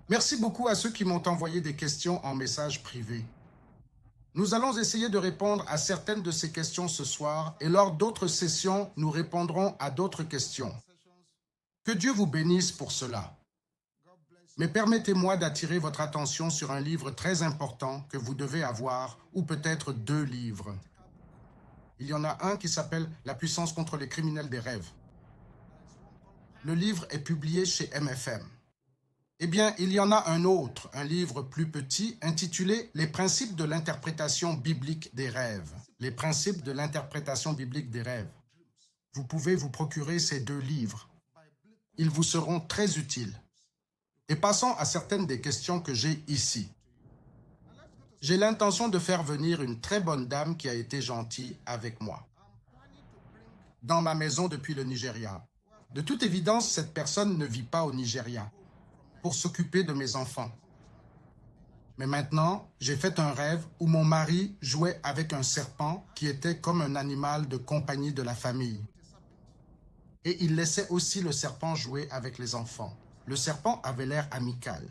Merci beaucoup à ceux qui m'ont envoyé des questions en message privé. Nous allons essayer de répondre à certaines de ces questions ce soir et lors d'autres sessions, nous répondrons à d'autres questions. Que Dieu vous bénisse pour cela. Mais permettez-moi d'attirer votre attention sur un livre très important que vous devez avoir, ou peut-être deux livres. Il y en a un qui s'appelle « La puissance contre les criminels des rêves ». Le livre est publié chez MFM. Eh bien, il y en a un autre, un livre plus petit, intitulé « Les principes de l'interprétation biblique des rêves ». Les principes de l'interprétation biblique des rêves. Vous pouvez vous procurer ces deux livres. Ils vous seront très utiles. Et passons à certaines des questions que j'ai ici. J'ai l'intention de faire venir une très bonne dame qui a été gentille avec moi, dans ma maison depuis le Nigeria. De toute évidence, cette personne ne vit pas au Nigeria pour s'occuper de mes enfants. Mais maintenant, j'ai fait un rêve où mon mari jouait avec un serpent qui était comme un animal de compagnie de la famille. Et il laissait aussi le serpent jouer avec les enfants. Le serpent avait l'air amical.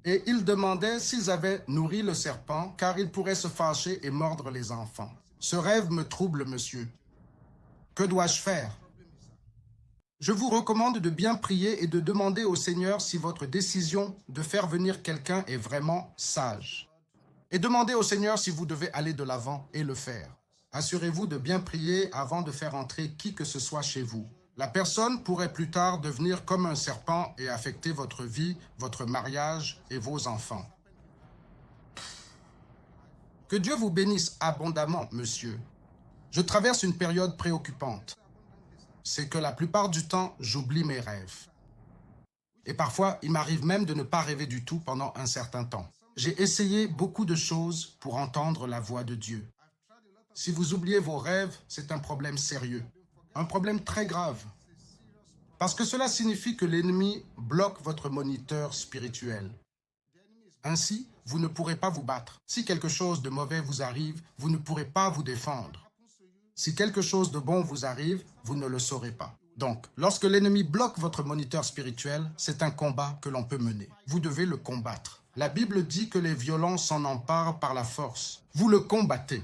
Et il demandait s'ils avaient nourri le serpent, car il pourrait se fâcher et mordre les enfants. Ce rêve me trouble, monsieur. Que dois-je faire? Je vous recommande de bien prier et de demander au Seigneur si votre décision de faire venir quelqu'un est vraiment sage. Et demandez au Seigneur si vous devez aller de l'avant et le faire. Assurez-vous de bien prier avant de faire entrer qui que ce soit chez vous. La personne pourrait plus tard devenir comme un serpent et affecter votre vie, votre mariage et vos enfants. Que Dieu vous bénisse abondamment, monsieur. Je traverse une période préoccupante. C'est que la plupart du temps, j'oublie mes rêves. Et parfois, il m'arrive même de ne pas rêver du tout pendant un certain temps. J'ai essayé beaucoup de choses pour entendre la voix de Dieu. Si vous oubliez vos rêves, c'est un problème sérieux, un problème très grave. Parce que cela signifie que l'ennemi bloque votre moniteur spirituel. Ainsi, vous ne pourrez pas vous battre. Si quelque chose de mauvais vous arrive, vous ne pourrez pas vous défendre. Si quelque chose de bon vous arrive, vous ne le saurez pas. Donc, lorsque l'ennemi bloque votre moniteur spirituel, c'est un combat que l'on peut mener. Vous devez le combattre. La Bible dit que les violents s'en emparent par la force. Vous le combattez.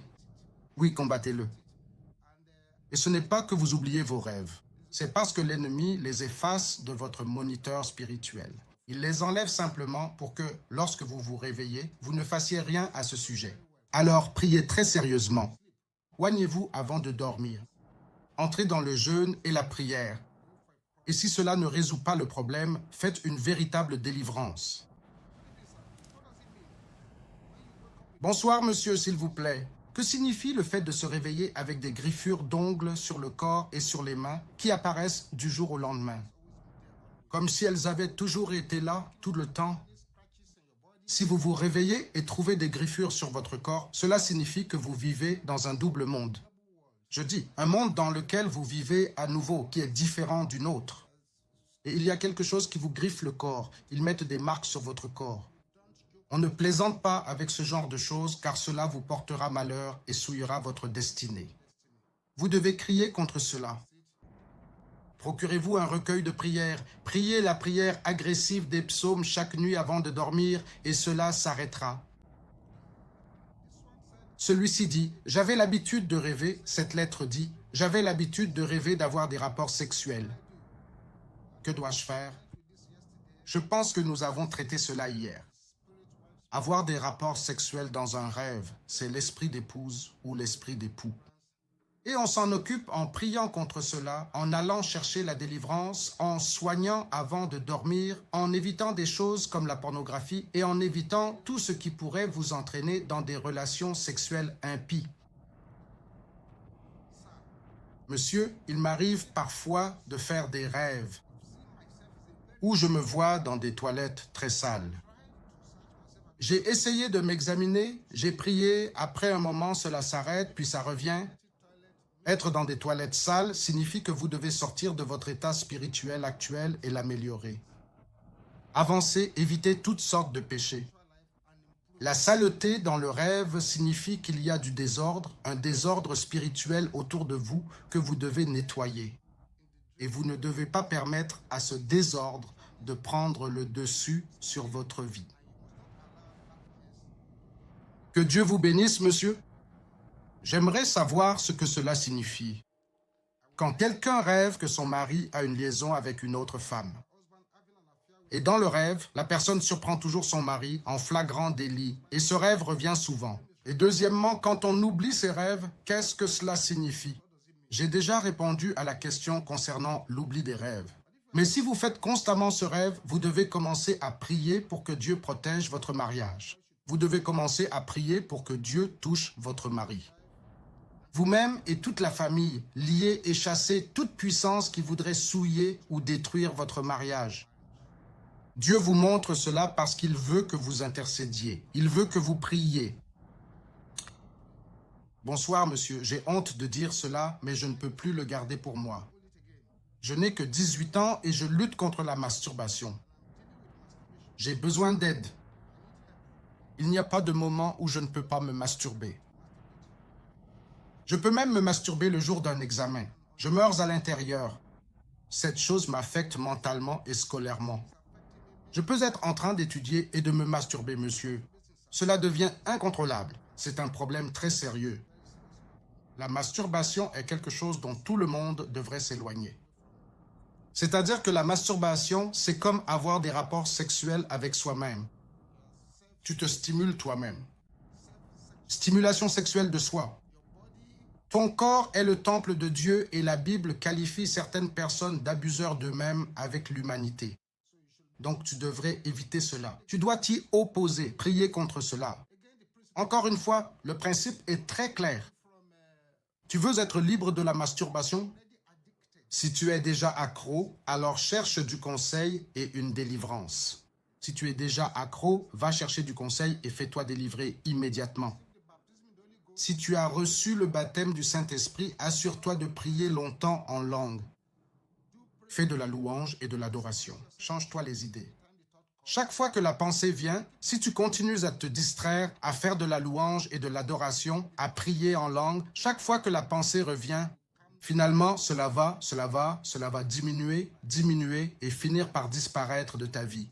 Oui, combattez-le. Et ce n'est pas que vous oubliez vos rêves. C'est parce que l'ennemi les efface de votre moniteur spirituel. Il les enlève simplement pour que, lorsque vous vous réveillez, vous ne fassiez rien à ce sujet. Alors, priez très sérieusement. Oignez-vous avant de dormir. Entrez dans le jeûne et la prière. Et si cela ne résout pas le problème, faites une véritable délivrance. Bonsoir, monsieur, s'il vous plaît. Que signifie le fait de se réveiller avec des griffures d'ongles sur le corps et sur les mains qui apparaissent du jour au lendemain? Comme si elles avaient toujours été là, tout le temps. Si vous vous réveillez et trouvez des griffures sur votre corps, cela signifie que vous vivez dans un double monde. Je dis, un monde dans lequel vous vivez à nouveau, qui est différent du nôtre. Et il y a quelque chose qui vous griffe le corps. Ils mettent des marques sur votre corps. On ne plaisante pas avec ce genre de choses, car cela vous portera malheur et souillera votre destinée. Vous devez crier contre cela. Procurez-vous un recueil de prières. Priez la prière agressive des psaumes chaque nuit avant de dormir et cela s'arrêtera. Celui-ci dit, « J'avais l'habitude de rêver », cette lettre dit, « J'avais l'habitude de rêver d'avoir des rapports sexuels. » Que dois-je faire? Je pense que nous avons traité cela hier. Avoir des rapports sexuels dans un rêve, c'est l'esprit d'épouse ou l'esprit d'époux. Et on s'en occupe en priant contre cela, en allant chercher la délivrance, en soignant avant de dormir, en évitant des choses comme la pornographie et en évitant tout ce qui pourrait vous entraîner dans des relations sexuelles impies. Monsieur, il m'arrive parfois de faire des rêves où je me vois dans des toilettes très sales. J'ai essayé de m'examiner, j'ai prié, après un moment cela s'arrête, puis ça revient. Être dans des toilettes sales signifie que vous devez sortir de votre état spirituel actuel et l'améliorer. Avancez, évitez toutes sortes de péchés. La saleté dans le rêve signifie qu'il y a du désordre, un désordre spirituel autour de vous que vous devez nettoyer. Et vous ne devez pas permettre à ce désordre de prendre le dessus sur votre vie. Que Dieu vous bénisse, monsieur. J'aimerais savoir ce que cela signifie. Quand quelqu'un rêve que son mari a une liaison avec une autre femme, et dans le rêve, la personne surprend toujours son mari en flagrant délit, et ce rêve revient souvent. Et deuxièmement, quand on oublie ses rêves, qu'est-ce que cela signifie? J'ai déjà répondu à la question concernant l'oubli des rêves. Mais si vous faites constamment ce rêve, vous devez commencer à prier pour que Dieu protège votre mariage. Vous devez commencer à prier pour que Dieu touche votre mari. Vous-même et toute la famille, liez et chassez toute puissance qui voudrait souiller ou détruire votre mariage. Dieu vous montre cela parce qu'il veut que vous intercédiez. Il veut que vous priez. Bonsoir, monsieur. J'ai honte de dire cela, mais je ne peux plus le garder pour moi. Je n'ai que 18 ans et je lutte contre la masturbation. J'ai besoin d'aide. Il n'y a pas de moment où je ne peux pas me masturber. Je peux même me masturber le jour d'un examen. Je meurs à l'intérieur. Cette chose m'affecte mentalement et scolairement. Je peux être en train d'étudier et de me masturber, monsieur. Cela devient incontrôlable. C'est un problème très sérieux. La masturbation est quelque chose dont tout le monde devrait s'éloigner. C'est-à-dire que la masturbation, c'est comme avoir des rapports sexuels avec soi-même. Tu te stimules toi-même. Stimulation sexuelle de soi. Ton corps est le temple de Dieu et la Bible qualifie certaines personnes d'abuseurs d'eux-mêmes avec l'humanité. Donc tu devrais éviter cela. Tu dois t'y opposer, prier contre cela. Encore une fois, le principe est très clair. Tu veux être libre de la masturbation? Si tu es déjà accro, alors cherche du conseil et une délivrance. Si tu es déjà accro, va chercher du conseil et fais-toi délivrer immédiatement. Si tu as reçu le baptême du Saint-Esprit, assure-toi de prier longtemps en langue. Fais de la louange et de l'adoration. Change-toi les idées. Chaque fois que la pensée vient, si tu continues à te distraire, à faire de la louange et de l'adoration, à prier en langue, chaque fois que la pensée revient, finalement, cela va diminuer et finir par disparaître de ta vie.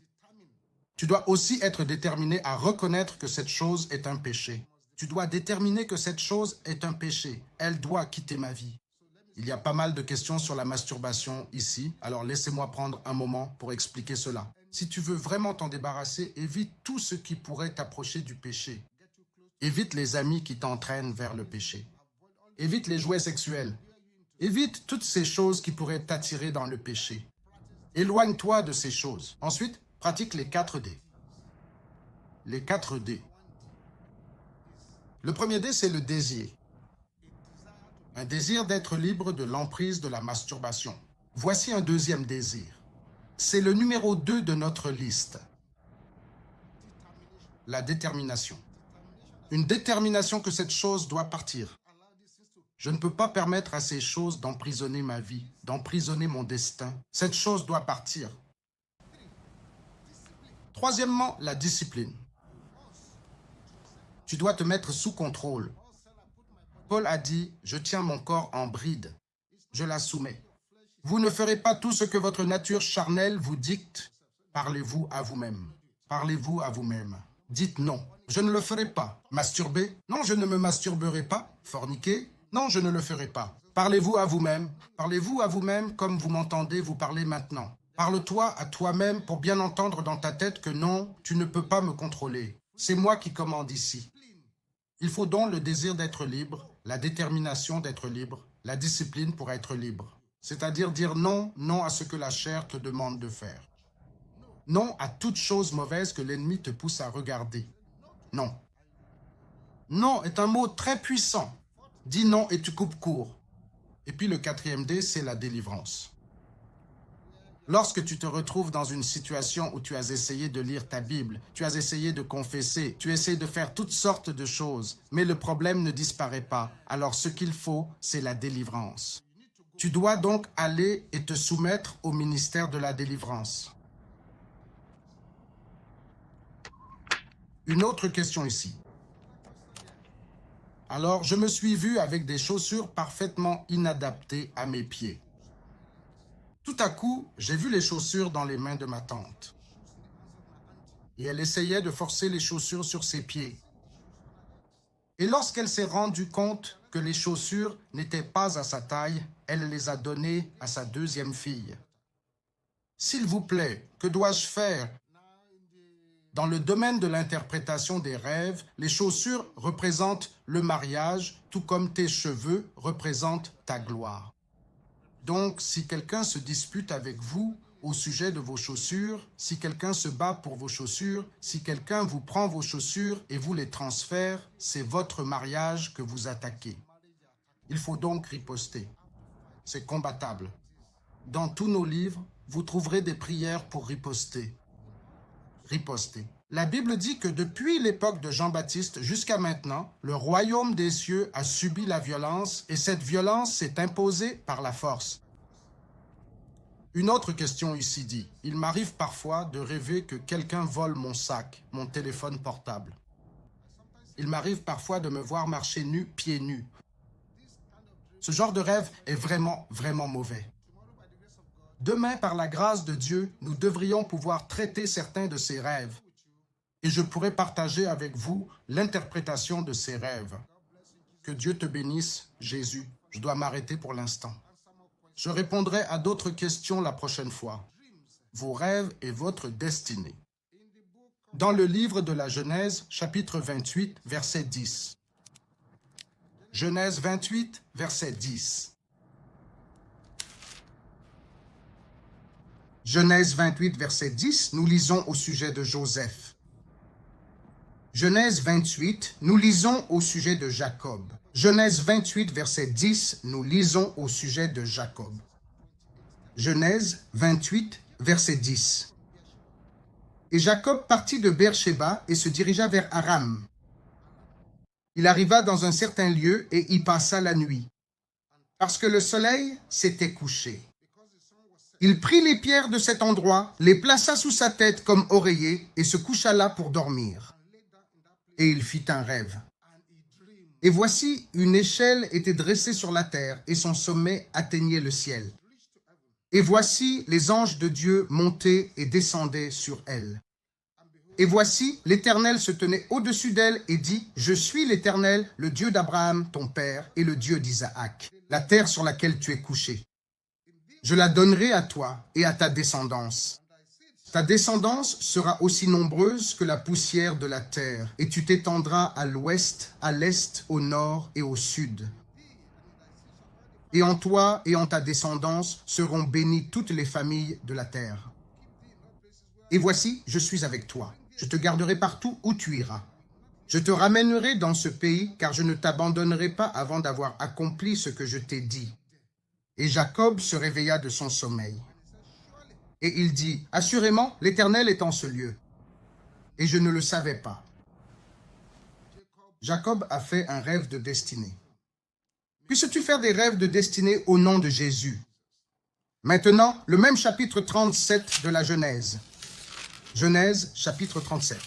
Tu dois aussi être déterminé à reconnaître que cette chose est un péché. Tu dois déterminer que cette chose est un péché. Elle doit quitter ma vie. Il y a pas mal de questions sur la masturbation ici, alors laissez-moi prendre un moment pour expliquer cela. Si tu veux vraiment t'en débarrasser, évite tout ce qui pourrait t'approcher du péché. Évite les amis qui t'entraînent vers le péché. Évite les jouets sexuels. Évite toutes ces choses qui pourraient t'attirer dans le péché. Éloigne-toi de ces choses. Ensuite, pratique les 4 D. Les 4 D. Le premier D, c'est le désir. Un désir d'être libre de l'emprise de la masturbation. Voici un deuxième désir. C'est le numéro 2 de notre liste. La détermination. Une détermination que cette chose doit partir. Je ne peux pas permettre à ces choses d'emprisonner ma vie, d'emprisonner mon destin. Cette chose doit partir. Troisièmement, la discipline. Tu dois te mettre sous contrôle. Paul a dit, je tiens mon corps en bride. Je la soumets. Vous ne ferez pas tout ce que votre nature charnelle vous dicte. Parlez-vous à vous-même. Parlez-vous à vous-même. Dites non. Je ne le ferai pas. Masturber? Non, je ne me masturberai pas. Forniquer? Non, je ne le ferai pas. Parlez-vous à vous-même. Parlez-vous à vous-même comme vous m'entendez vous parler maintenant. Parle-toi à toi-même pour bien entendre dans ta tête que non, tu ne peux pas me contrôler. C'est moi qui commande ici. Il faut donc le désir d'être libre, la détermination d'être libre, la discipline pour être libre. C'est-à-dire dire non, non à ce que la chair te demande de faire. Non à toute chose mauvaise que l'ennemi te pousse à regarder. Non. Non est un mot très puissant. Dis non et tu coupes court. Et puis le 4e D, c'est la délivrance. Lorsque tu te retrouves dans une situation où tu as essayé de lire ta Bible, tu as essayé de confesser, tu essaies de faire toutes sortes de choses, mais le problème ne disparaît pas, alors ce qu'il faut, c'est la délivrance. Tu dois donc aller et te soumettre au ministère de la délivrance. Une autre question ici. Alors, je me suis vu avec des chaussures parfaitement inadaptées à mes pieds. Tout à coup, j'ai vu les chaussures dans les mains de ma tante. Et elle essayait de forcer les chaussures sur ses pieds. Et lorsqu'elle s'est rendue compte que les chaussures n'étaient pas à sa taille, elle les a données à sa deuxième fille. S'il vous plaît, que dois-je faire? Dans le domaine de l'interprétation des rêves, les chaussures représentent le mariage, tout comme tes cheveux représentent ta gloire. Donc, si quelqu'un se dispute avec vous au sujet de vos chaussures, si quelqu'un se bat pour vos chaussures, si quelqu'un vous prend vos chaussures et vous les transfère, c'est votre mariage que vous attaquez. Il faut donc riposter. C'est combattable. Dans tous nos livres, vous trouverez des prières pour riposter. Riposter. La Bible dit que depuis l'époque de Jean-Baptiste jusqu'à maintenant, le royaume des cieux a subi la violence et cette violence s'est imposée par la force. Une autre question ici dit, il m'arrive parfois de rêver que quelqu'un vole mon sac, mon téléphone portable. Il m'arrive parfois de me voir marcher nu, pieds nus. Ce genre de rêve est vraiment, vraiment mauvais. Demain, par la grâce de Dieu, nous devrions pouvoir traiter certains de ces rêves. Et je pourrai partager avec vous l'interprétation de ces rêves. Que Dieu te bénisse, Jésus. Je dois m'arrêter pour l'instant. Je répondrai à d'autres questions la prochaine fois. Vos rêves et votre destinée. Dans le livre de la Genèse, chapitre 28, verset 10. Genèse 28, verset 10. Genèse 28, verset 10, nous lisons au sujet de Joseph. Genèse 28, nous lisons au sujet de Jacob. Genèse 28, verset 10, nous lisons au sujet de Jacob. Genèse 28, verset 10. Et Jacob partit de Beer-Shéba et se dirigea vers Aram. Il arriva dans un certain lieu et y passa la nuit, parce que le soleil s'était couché. Il prit les pierres de cet endroit, les plaça sous sa tête comme oreiller et se coucha là pour dormir. Et il fit un rêve. Et voici, une échelle était dressée sur la terre et son sommet atteignait le ciel. Et voici, les anges de Dieu montaient et descendaient sur elle. Et voici, l'Éternel se tenait au-dessus d'elle et dit, « Je suis l'Éternel, le Dieu d'Abraham, ton père, et le Dieu d'Isaac, la terre sur laquelle tu es couché. Je la donnerai à toi et à ta descendance. Ta descendance sera aussi nombreuse que la poussière de la terre, et tu t'étendras à l'ouest, à l'est, au nord et au sud. Et en toi et en ta descendance seront bénies toutes les familles de la terre. Et voici, je suis avec toi. Je te garderai partout où tu iras. Je te ramènerai dans ce pays, car je ne t'abandonnerai pas avant d'avoir accompli ce que je t'ai dit. » Et Jacob se réveilla de son sommeil. Et il dit, « Assurément, l'Éternel est en ce lieu. » Et je ne le savais pas. Jacob a fait un rêve de destinée. Puisses-tu faire des rêves de destinée au nom de Jésus? Maintenant, le même chapitre 37 de la Genèse. Genèse, chapitre 37.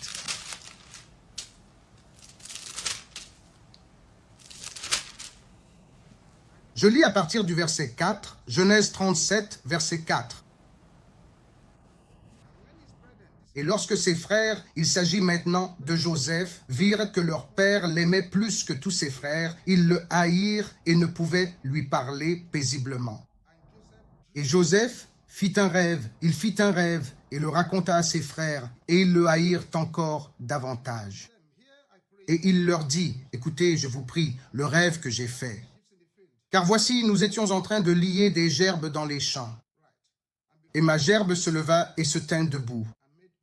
Je lis à partir du verset 4, Genèse 37, verset 4. Et lorsque ses frères, il s'agit maintenant de Joseph, virent que leur père l'aimait plus que tous ses frères, ils le haïrent et ne pouvaient lui parler paisiblement. Et Joseph fit un rêve, il fit un rêve et le raconta à ses frères, et ils le haïrent encore davantage. Et il leur dit, « Écoutez, je vous prie, le rêve que j'ai fait. Car voici, nous étions en train de lier des gerbes dans les champs. Et ma gerbe se leva et se tint debout.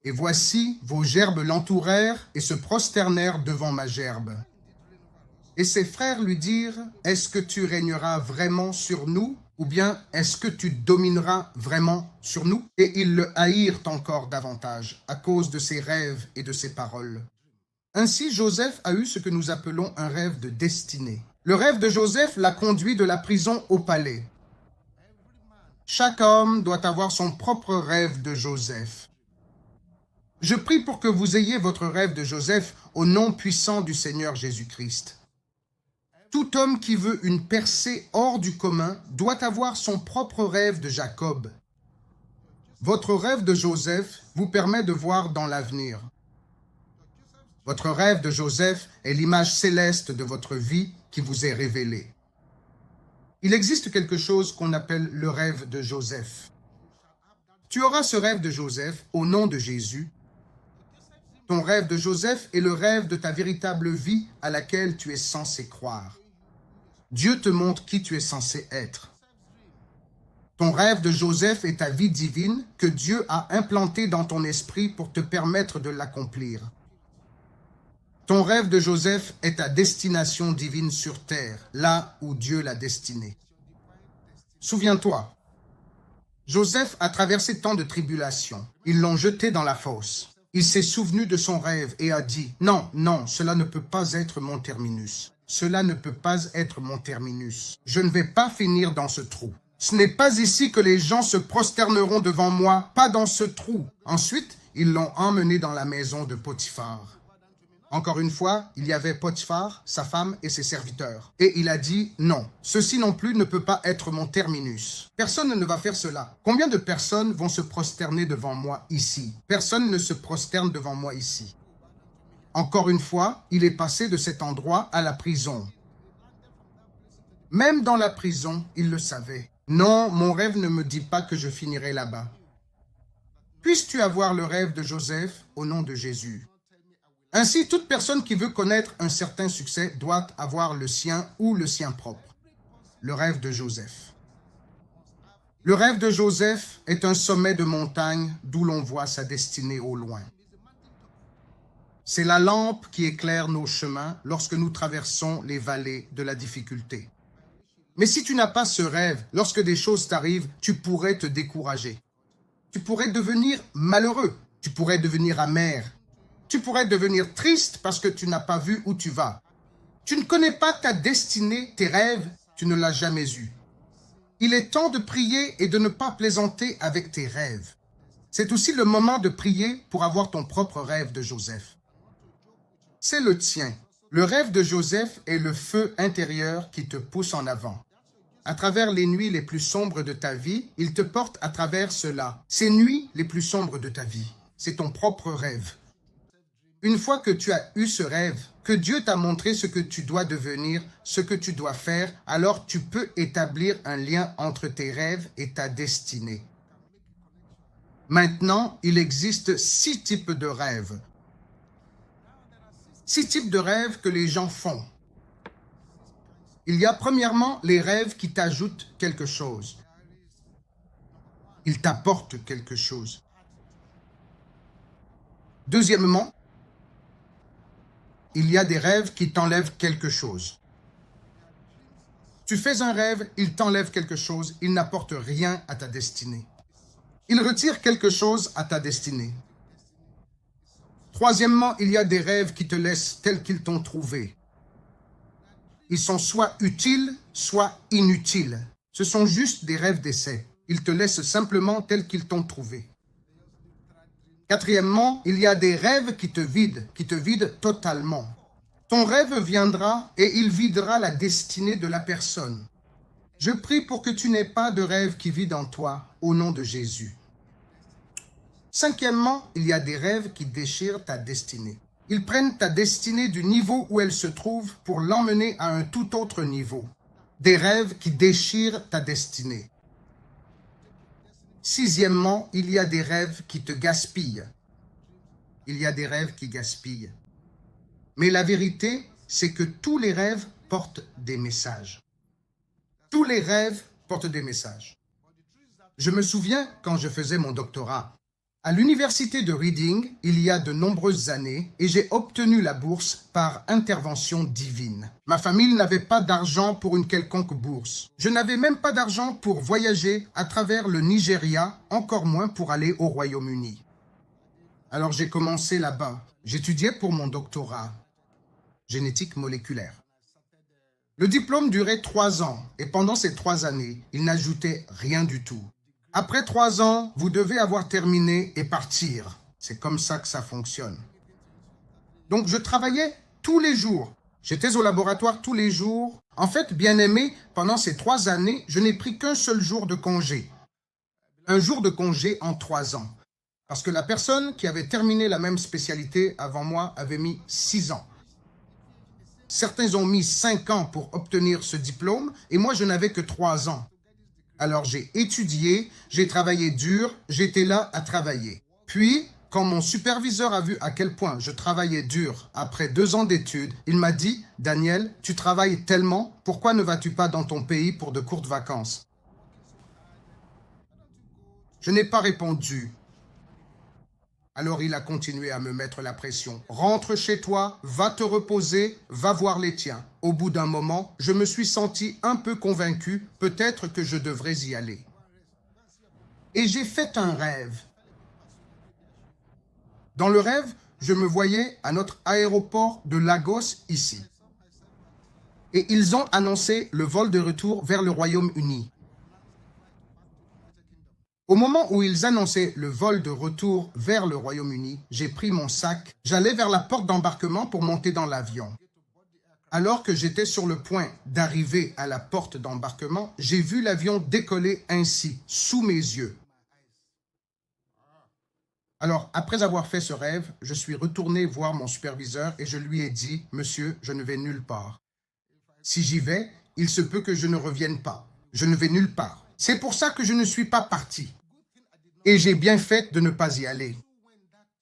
Et voici, vos gerbes l'entourèrent et se prosternèrent devant ma gerbe. Et ses frères lui dirent, « Est-ce que tu régneras vraiment sur nous, ou bien est-ce que tu domineras vraiment sur nous ?» Et ils le haïrent encore davantage à cause de ses rêves et de ses paroles. Ainsi, Joseph a eu ce que nous appelons un rêve de destinée. Le rêve de Joseph l'a conduit de la prison au palais. Chaque homme doit avoir son propre rêve de Joseph. Je prie pour que vous ayez votre rêve de Joseph au nom puissant du Seigneur Jésus-Christ. Tout homme qui veut une percée hors du commun doit avoir son propre rêve de Jacob. Votre rêve de Joseph vous permet de voir dans l'avenir. Votre rêve de Joseph est l'image céleste de votre vie qui vous est révélée. Il existe quelque chose qu'on appelle le rêve de Joseph. Tu auras ce rêve de Joseph au nom de Jésus. Ton rêve de Joseph est le rêve de ta véritable vie à laquelle tu es censé croire. Dieu te montre qui tu es censé être. Ton rêve de Joseph est ta vie divine que Dieu a implantée dans ton esprit pour te permettre de l'accomplir. Ton rêve de Joseph est ta destination divine sur terre, là où Dieu l'a destiné. Souviens-toi, Joseph a traversé tant de tribulations. Ils l'ont jeté dans la fosse. Il s'est souvenu de son rêve et a dit « Non, non, cela ne peut pas être mon terminus. Cela ne peut pas être mon terminus. Je ne vais pas finir dans ce trou. Ce n'est pas ici que les gens se prosterneront devant moi, pas dans ce trou. » Ensuite, ils l'ont emmené dans la maison de Potiphar. Encore une fois, il y avait Potiphar, sa femme et ses serviteurs. Et il a dit, non, ceci non plus ne peut pas être mon terminus. Personne ne va faire cela. Combien de personnes vont se prosterner devant moi ici? Personne ne se prosterne devant moi ici. Encore une fois, il est passé de cet endroit à la prison. Même dans la prison, il le savait. Non, mon rêve ne me dit pas que je finirai là-bas. Puisses-tu avoir le rêve de Joseph au nom de Jésus? Ainsi, toute personne qui veut connaître un certain succès doit avoir le sien ou le sien propre. Le rêve de Joseph. Le rêve de Joseph est un sommet de montagne d'où l'on voit sa destinée au loin. C'est la lampe qui éclaire nos chemins lorsque nous traversons les vallées de la difficulté. Mais si tu n'as pas ce rêve, lorsque des choses t'arrivent, tu pourrais te décourager. Tu pourrais devenir malheureux. Tu pourrais devenir amer. Tu pourrais devenir triste parce que tu n'as pas vu où tu vas. Tu ne connais pas ta destinée, tes rêves, tu ne l'as jamais eu. Il est temps de prier et de ne pas plaisanter avec tes rêves. C'est aussi le moment de prier pour avoir ton propre rêve de Joseph. C'est le tien. Le rêve de Joseph est le feu intérieur qui te pousse en avant. À travers les nuits les plus sombres de ta vie, il te porte à travers cela. Ces nuits les plus sombres de ta vie, c'est ton propre rêve. Une fois que tu as eu ce rêve, que Dieu t'a montré ce que tu dois devenir, ce que tu dois faire, alors tu peux établir un lien entre tes rêves et ta destinée. Maintenant, il existe 6 types de rêves. 6 types de rêves que les gens font. Il y a premièrement les rêves qui t'ajoutent quelque chose. Ils t'apportent quelque chose. Deuxièmement, il y a des rêves qui t'enlèvent quelque chose. Tu fais un rêve, il t'enlève quelque chose, il n'apporte rien à ta destinée. Il retire quelque chose à ta destinée. Troisièmement, il y a des rêves qui te laissent tels qu'ils t'ont trouvé. Ils sont soit utiles, soit inutiles. Ce sont juste des rêves d'essai. Ils te laissent simplement tels qu'ils t'ont trouvé. Quatrièmement, il y a des rêves qui te vident totalement. Ton rêve viendra et il videra la destinée de la personne. Je prie pour que tu n'aies pas de rêve qui vide en toi, au nom de Jésus. Cinquièmement, il y a des rêves qui déchirent ta destinée. Ils prennent ta destinée du niveau où elle se trouve pour l'emmener à un tout autre niveau. Des rêves qui déchirent ta destinée. Sixièmement, il y a des rêves qui te gaspillent. Il y a des rêves qui gaspillent. Mais la vérité, c'est que tous les rêves portent des messages. Tous les rêves portent des messages. Je me souviens quand je faisais mon doctorat. À l'université de Reading, il y a de nombreuses années, et j'ai obtenu la bourse par intervention divine. Ma famille n'avait pas d'argent pour une quelconque bourse. Je n'avais même pas d'argent pour voyager à travers le Nigeria, encore moins pour aller au Royaume-Uni. Alors j'ai commencé là-bas. J'étudiais pour mon doctorat, génétique moléculaire. Le diplôme durait 3 ans, et pendant ces 3 années, il n'ajoutait rien du tout. Après 3 ans, vous devez avoir terminé et partir. C'est comme ça que ça fonctionne. Donc, je travaillais tous les jours. J'étais au laboratoire tous les jours. En fait, bien aimé, pendant ces 3 années, je n'ai pris qu'un seul jour de congé. un jour de congé en 3 ans. Parce que la personne qui avait terminé la même spécialité avant moi avait mis 6 ans. Certains ont mis 5 ans pour obtenir ce diplôme et moi je n'avais que 3 ans. Alors j'ai étudié, j'ai travaillé dur, j'étais là à travailler. Puis, quand mon superviseur a vu à quel point je travaillais dur après 2 ans d'études, il m'a dit « Daniel, tu travailles tellement, pourquoi ne vas-tu pas dans ton pays pour de courtes vacances ?» Je n'ai pas répondu. Alors il a continué à me mettre la pression. « Rentre chez toi, va te reposer, va voir les tiens. » Au bout d'un moment, je me suis senti un peu convaincu, peut-être que je devrais y aller. Et j'ai fait un rêve. Dans le rêve, je me voyais à notre aéroport de Lagos ici. Et ils ont annoncé le vol de retour vers le Royaume-Uni. Au moment où ils annonçaient le vol de retour vers le Royaume-Uni, j'ai pris mon sac, j'allais vers la porte d'embarquement pour monter dans l'avion. Alors que j'étais sur le point d'arriver à la porte d'embarquement, j'ai vu l'avion décoller ainsi, sous mes yeux. Alors, après avoir fait ce rêve, je suis retourné voir mon superviseur et je lui ai dit « Monsieur, je ne vais nulle part. Si j'y vais, il se peut que je ne revienne pas. Je ne vais nulle part. C'est pour ça que je ne suis pas parti. Et j'ai bien fait de ne pas y aller. »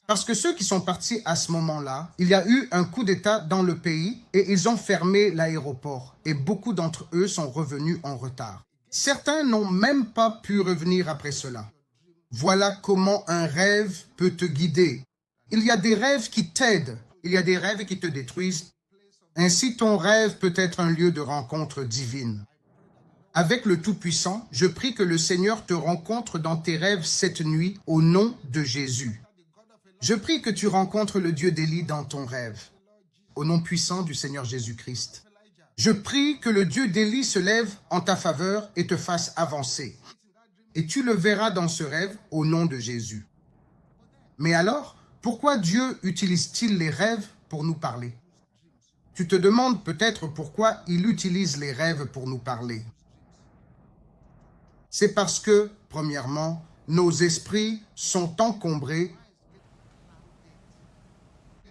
Parce que ceux qui sont partis à ce moment-là, il y a eu un coup d'État dans le pays et ils ont fermé l'aéroport. Et beaucoup d'entre eux sont revenus en retard. Certains n'ont même pas pu revenir après cela. Voilà comment un rêve peut te guider. Il y a des rêves qui t'aident, il y a des rêves qui te détruisent. Ainsi, ton rêve peut être un lieu de rencontre divine. Avec le Tout-Puissant, je prie que le Seigneur te rencontre dans tes rêves cette nuit au nom de Jésus. Je prie que tu rencontres le Dieu d'Élie dans ton rêve, au nom puissant du Seigneur Jésus-Christ. Je prie que le Dieu d'Élie se lève en ta faveur et te fasse avancer. Et tu le verras dans ce rêve au nom de Jésus. Mais alors, pourquoi Dieu utilise-t-il les rêves pour nous parler? Tu te demandes peut-être pourquoi il utilise les rêves pour nous parler. C'est parce que, premièrement, nos esprits sont encombrés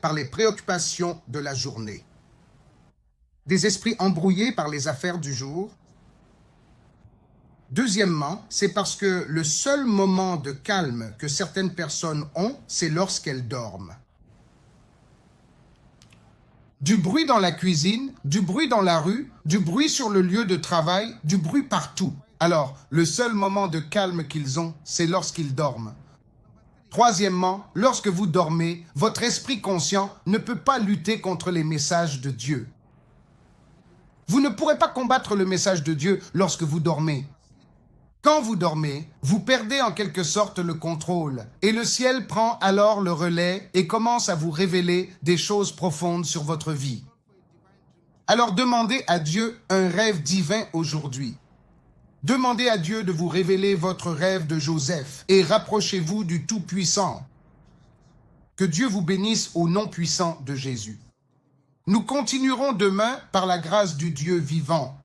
par les préoccupations de la journée. Des esprits embrouillés par les affaires du jour. Deuxièmement, c'est parce que le seul moment de calme que certaines personnes ont, c'est lorsqu'elles dorment. Du bruit dans la cuisine, du bruit dans la rue, du bruit sur le lieu de travail, du bruit partout. Alors, le seul moment de calme qu'ils ont, c'est lorsqu'ils dorment. Troisièmement, lorsque vous dormez, votre esprit conscient ne peut pas lutter contre les messages de Dieu. Vous ne pourrez pas combattre le message de Dieu lorsque vous dormez. Quand vous dormez, vous perdez en quelque sorte le contrôle et le ciel prend alors le relais et commence à vous révéler des choses profondes sur votre vie. Alors demandez à Dieu un rêve divin aujourd'hui. Demandez à Dieu de vous révéler votre rêve de Joseph et rapprochez-vous du Tout-Puissant. Que Dieu vous bénisse au nom puissant de Jésus. Nous continuerons demain par la grâce du Dieu vivant.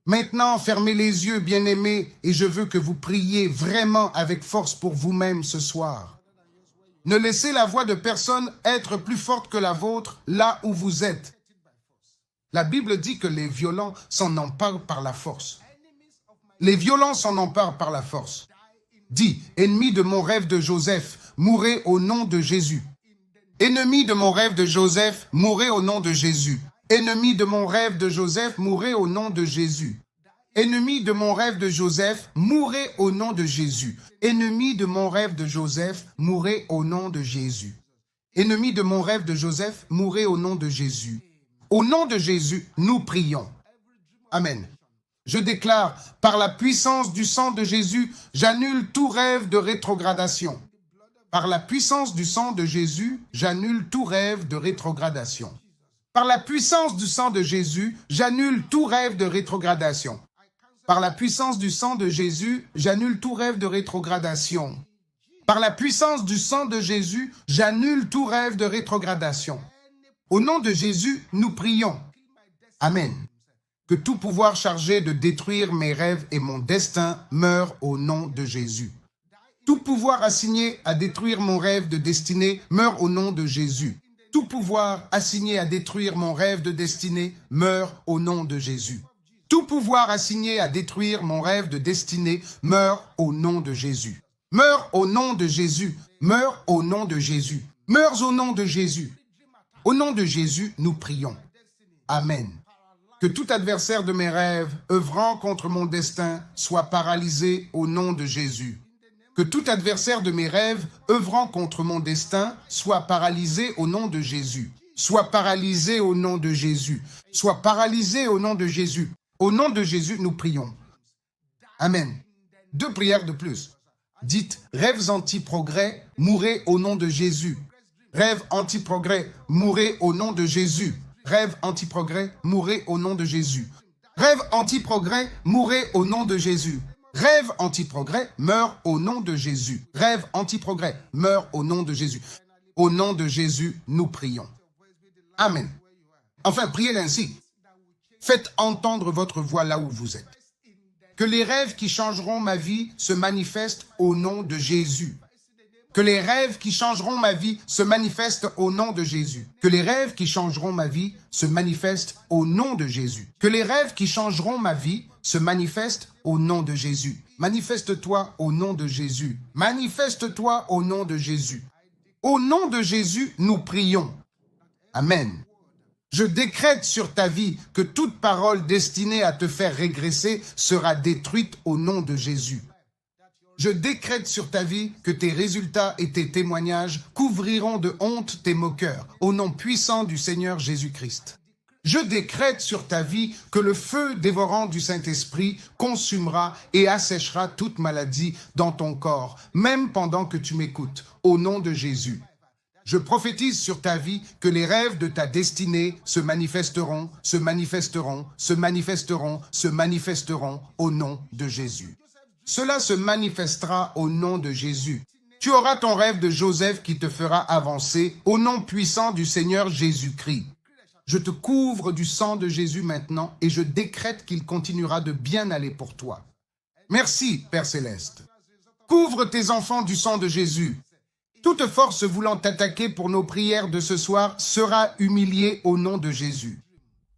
Maintenant, fermez les yeux, bien-aimés, et je veux que vous priez vraiment avec force pour vous-même ce soir. Ne laissez la voix de personne être plus forte que la vôtre là où vous êtes. La Bible dit que les violents s'en emparent par la force. Les violents s'en emparent par la force. Dis, ennemi de mon rêve de Joseph, mourez au nom de Jésus. Ennemi de mon rêve de Joseph, mourez au nom de Jésus. Ennemi de mon rêve de Joseph, mourez au nom de Jésus. Ennemi de mon rêve de Joseph, mourez au nom de Jésus. Ennemi de mon rêve de Joseph, mourez au nom de Jésus. Ennemi de mon rêve de Joseph, mourez au nom de Jésus. Au nom de Jésus, nous prions. Amen. Je déclare, par la puissance du sang de Jésus, j'annule tout rêve de rétrogradation. Par la puissance du sang de Jésus, j'annule tout rêve de rétrogradation. Par la puissance du sang de Jésus, j'annule tout rêve de rétrogradation. Par la puissance du sang de Jésus, j'annule tout rêve de rétrogradation. Par la puissance du sang de Jésus, j'annule tout rêve de rétrogradation. Au nom de Jésus, nous prions. Amen. Que tout pouvoir chargé de détruire mes rêves et mon destin meure au nom de Jésus. Tout pouvoir assigné à détruire mon rêve de destinée meurt au nom de Jésus. Tout pouvoir assigné à détruire mon rêve de destinée meurt au nom de Jésus. Tout pouvoir assigné à détruire mon rêve de destinée meurt au nom de Jésus. Meurs au nom de Jésus. Meurs au nom de Jésus. Meurs au nom de Jésus. Au nom de Jésus, nous prions. Amen. Que tout adversaire de mes rêves, œuvrant contre mon destin, soit paralysé au nom de Jésus. Que tout adversaire de mes rêves, œuvrant contre mon destin, soit paralysé au nom de Jésus. Soit paralysé au nom de Jésus. Soit paralysé au nom de Jésus. Au nom de Jésus, nous prions. Amen. 2 prières de plus. Dites, rêves anti-progrès, mourez au nom de Jésus. Rêve anti-progrès, mourez au nom de Jésus. Rêve anti-progrès, mourez au nom de Jésus. Rêve anti-progrès, mourez au nom de Jésus. Rêve anti-progrès, meurt au nom de Jésus. Rêve anti-progrès, meurt au nom de Jésus. Au nom de Jésus, nous prions. Amen. Enfin, priez ainsi. Faites entendre votre voix là où vous êtes. Que les rêves qui changeront ma vie se manifestent au nom de Jésus. Que les rêves qui changeront ma vie se manifestent au nom de Jésus. Que les rêves qui changeront ma vie se manifestent au nom de Jésus. Que les rêves qui changeront ma vie se manifestent au nom de Jésus. Manifeste-toi au nom de Jésus. Manifeste-toi au nom de Jésus. Au nom de Jésus, nous prions. Amen. Je décrète sur ta vie que toute parole destinée à te faire régresser sera détruite au nom de Jésus. Je décrète sur ta vie que tes résultats et tes témoignages couvriront de honte tes moqueurs, au nom puissant du Seigneur Jésus-Christ. Je décrète sur ta vie que le feu dévorant du Saint-Esprit consumera et asséchera toute maladie dans ton corps, même pendant que tu m'écoutes, au nom de Jésus. Je prophétise sur ta vie que les rêves de ta destinée se manifesteront, se manifesteront, se manifesteront, se manifesteront au nom de Jésus. Cela se manifestera au nom de Jésus. Tu auras ton rêve de Joseph qui te fera avancer au nom puissant du Seigneur Jésus-Christ. Je te couvre du sang de Jésus maintenant et je décrète qu'il continuera de bien aller pour toi. Merci, Père Céleste. Couvre tes enfants du sang de Jésus. Toute force voulant t'attaquer pour nos prières de ce soir sera humiliée au nom de Jésus.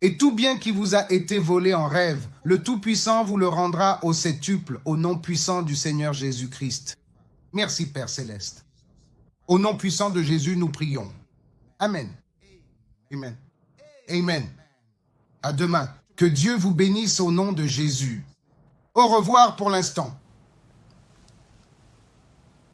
Et tout bien qui vous a été volé en rêve, le Tout-Puissant vous le rendra au septuple, au nom puissant du Seigneur Jésus-Christ. Merci, Père Céleste. Au nom puissant de Jésus, nous prions. Amen. Amen. Amen. À demain. Que Dieu vous bénisse au nom de Jésus. Au revoir pour l'instant.